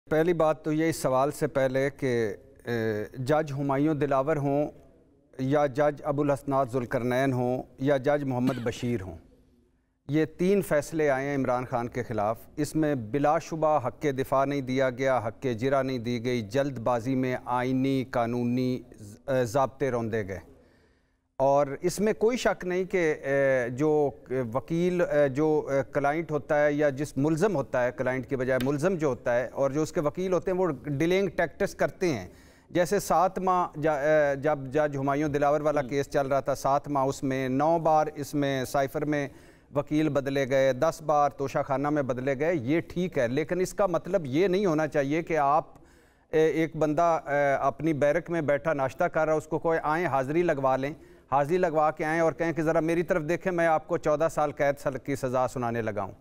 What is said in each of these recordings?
پہلی بات تو یہ اس سوال سے پہلے کہ جج ہمایوں دلاور ہوں یا جج ابوالحسنات ذوالقرنین ہوں یا جج محمد بشیر ہوں، یہ تین فیصلے آئے ہیں عمران خان کے خلاف۔ اس میں بلا شبہ حق دفاع نہیں دیا گیا، حق جرح نہیں دی گئی، جلد بازی میں آئینی قانونی ضابطے روندے گئے، اور اس میں کوئی شک نہیں کہ جو وکیل جو کلائنٹ ہوتا ہے یا جس ملزم ہوتا ہے، کلائنٹ کی بجائے ملزم جو ہوتا ہے، اور جو اس کے وکیل ہوتے ہیں وہ ڈیلنگ ٹیکٹس کرتے ہیں۔ جیسے 7 ماہ جب جج ہمایوں دلاور والا کیس چل رہا تھا، 7 ماہ اس میں 9 بار اس میں سائفر میں وکیل بدلے گئے، 10 بار توشہ خانہ میں بدلے گئے، یہ ٹھیک ہے، لیکن اس کا مطلب یہ نہیں ہونا چاہیے کہ آپ ایک بندہ اپنی بیرک میں بیٹھا ناشتہ کر رہا ہے، اس کو کوئی آئیں حاضری لگوا لیں، حاضری لگوا کے آئیں اور کہیں کہ ذرا میری طرف دیکھیں، میں آپ کو 14 سال قید کی سزا سنانے لگا ہوں۔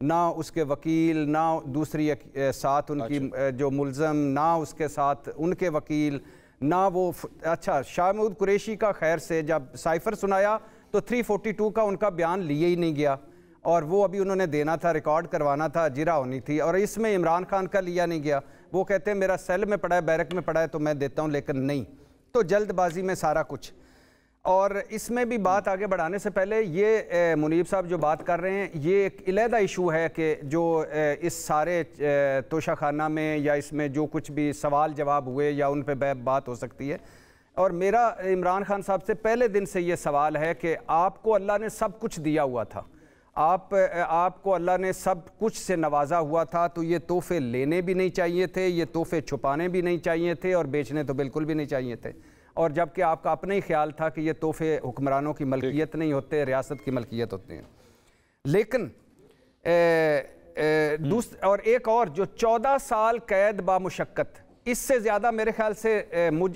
نہ اس کے وکیل، نہ دوسری ساتھ ان کی جو ملزم، نہ اس کے ساتھ ان کے وکیل، نہ وہ اچھا شاہ محمود قریشی کا خیر سے جب سائفر سنایا تو 342 کا ان کا بیان لیے ہی نہیں گیا، اور وہ ابھی انہوں نے دینا تھا، ریکارڈ کروانا تھا، جرح ہونی تھی، اور اس میں عمران خان کا لیا نہیں گیا۔ وہ کہتے ہیں میرا سیل میں پڑا ہے، بیرک میں پڑا ہے تو میں دیتا ہوں، لیکن نہیں، تو جلد بازی میں سارا کچھ۔ اور اس میں بھی بات آگے بڑھانے سے پہلے یہ منیب صاحب جو بات کر رہے ہیں، یہ ایک علیحدہ ایشو ہے کہ جو اس سارے توشہ خانہ میں یا اس میں جو کچھ بھی سوال جواب ہوئے یا ان پہ بات ہو سکتی ہے، اور میرا عمران خان صاحب سے پہلے دن سے یہ سوال ہے کہ آپ کو اللہ نے سب کچھ دیا ہوا تھا، آپ کو اللہ نے سب کچھ سے نوازا ہوا تھا، تو یہ تحفے لینے بھی نہیں چاہیے تھے، یہ تحفے چھپانے بھی نہیں چاہیے تھے، اور بیچنے تو بالکل بھی نہیں چاہیے تھے، اور جبکہ آپ کا اپنا ہی خیال تھا کہ یہ تحفے حکمرانوں کی ملکیت نہیں ہوتے، ریاست کی ملکیت ہوتے ہیں۔ لیکن اور ایک اور جو 14 سال قید بامشقت، اس سے زیادہ میرے خیال سے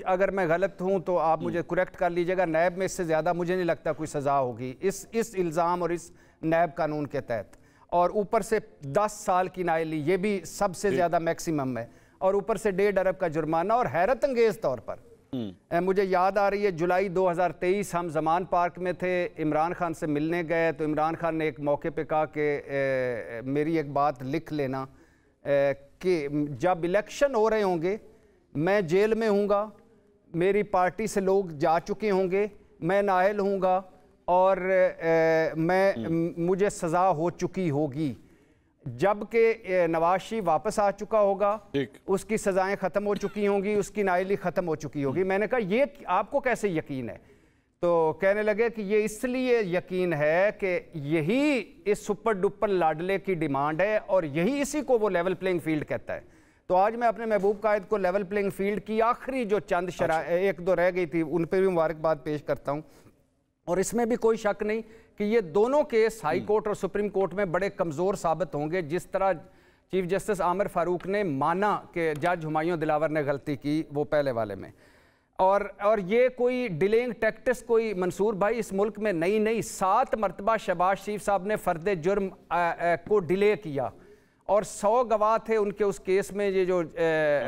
اگر میں غلط ہوں تو آپ مجھے کریکٹ کر لیجئے گا، نیب میں اس سے زیادہ مجھے نہیں لگتا کوئی سزا ہوگی اس الزام اور اس نیب قانون کے تحت، اور اوپر سے 10 سال کی نااہلی، یہ بھی سب سے زیادہ میکسیمم ہے، اور اوپر سے 1.5 ارب کا جرمانہ۔ اور حیرت انگیز طور پر مجھے یاد آ رہی ہے جولائی 2023 ہم زمان پارک میں تھے، عمران خان سے ملنے گئے تو عمران خان نے ایک موقع پہ کہا کہ میری ایک بات لکھ لینا کہ جب الیکشن ہو رہے ہوں گے میں جیل میں ہوں گا، میری پارٹی سے لوگ جا چکے ہوں گے، میں نااہل ہوں گا، اور مجھے سزا ہو چکی ہوگی، جبکہ نواز شریف واپس آ چکا ہوگا، اس کی سزائیں ختم ہو چکی ہوں گی، اس کی نااہلی ختم ہو چکی ہوگی۔ میں نے کہا یہ آپ کو کیسے یقین ہے؟ تو کہنے لگے کہ یہ اس لیے یقین ہے کہ یہی اس سپر ڈپر لاڈلے کی ڈیمانڈ ہے، اور یہی اسی کو وہ لیول پلینگ فیلڈ کہتا ہے۔ تو آج میں اپنے محبوب قائد کو لیول پلینگ فیلڈ کی آخری جو چند ایک دو رہ گئی تھی ان پہ بھی مبارکباد پیش کرتا ہوں، اور اس میں بھی کوئی شک نہیں کہ یہ دونوں کیس ہائی کورٹ اور سپریم کورٹ میں بڑے کمزور ثابت ہوں گے، جس طرح چیف جسٹس عامر فاروق نے مانا کہ جج ہمایوں دلاور نے غلطی کی وہ پہلے والے میں، اور یہ کوئی ڈیلنگ ٹیکٹس کوئی منصور بھائی اس ملک میں نہیں 7 مرتبہ شہباز شریف صاحب نے فرد جرم کو ڈیلے کیا، اور 100 گواہ تھے ان کے اس کیس میں، یہ جو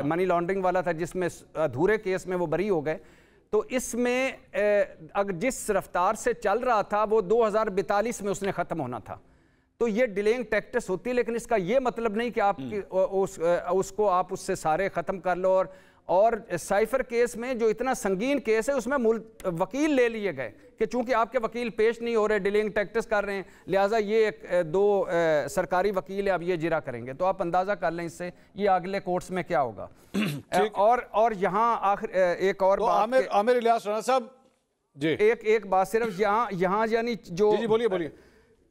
منی لانڈرنگ والا تھا جس میں ادھورے کیس میں وہ بری ہو گئے، تو اس میں اگر جس رفتار سے چل رہا تھا وہ 2042 میں اس نے ختم ہونا تھا، تو یہ ڈیلنگ ٹیکٹس ہوتی ہے، لیکن اس کا یہ مطلب نہیں کہ آپ اس کو آپ اس سے سارے ختم کر لو۔ اور سائفر کیس میں جو اتنا سنگین کیس ہے اس میں وکیل لے لیے گئے کہ چونکہ آپ کے وکیل پیش نہیں ہو رہے، ڈیلنگ ٹیکٹس کر رہے ہیں، لہٰذا یہ 2 سرکاری وکیل ہیں، اب یہ جرح کریں گے، تو آپ اندازہ کر لیں اس سے یہ اگلے کورٹس میں کیا ہوگا۔ اور یہاں آخر ایک اور بات، عامر الیاس رانا صاحب جی ایک بات صرف یہاں یعنی جو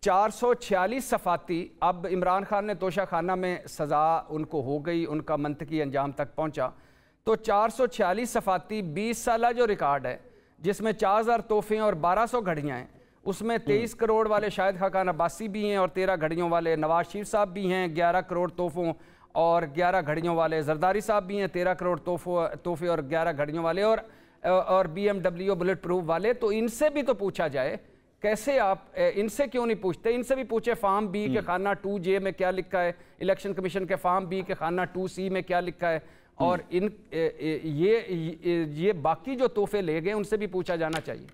446 صفاتی، اب عمران خان نے توشہ خانہ میں سزا ان کو ہو گئی، ان کا منطقی انجام تک پہنچا، تو 446 صفاتی 20 سالہ جو ریکارڈ ہے جس میں 4000 تحفے اور 1200 گھڑیاں ہیں، اس میں 23 کروڑ والے شاہد خاقان عباسی بھی ہیں، اور 13 گھڑیوں والے نواز شریف صاحب بھی ہیں، 11 کروڑ تحفوں اور 11 گھڑیوں والے زرداری صاحب بھی ہیں، 13 کروڑ تحفے اور 11 گھڑیوں والے، اور BMW بلٹ پروف والے۔ تو ان سے بھی تو پوچھا جائے، کیسے آپ ان سے کیوں نہیں پوچھتے؟ ان سے بھی پوچھے فارم بی کے خانہ 2J میں کیا لکھا ہے، الیکشن کمیشن کے فارم بی کے خانہ 2C میں کیا لکھا ہے، اور یہ باقی جو تحفے لے گئے ان سے بھی پوچھا جانا چاہیے۔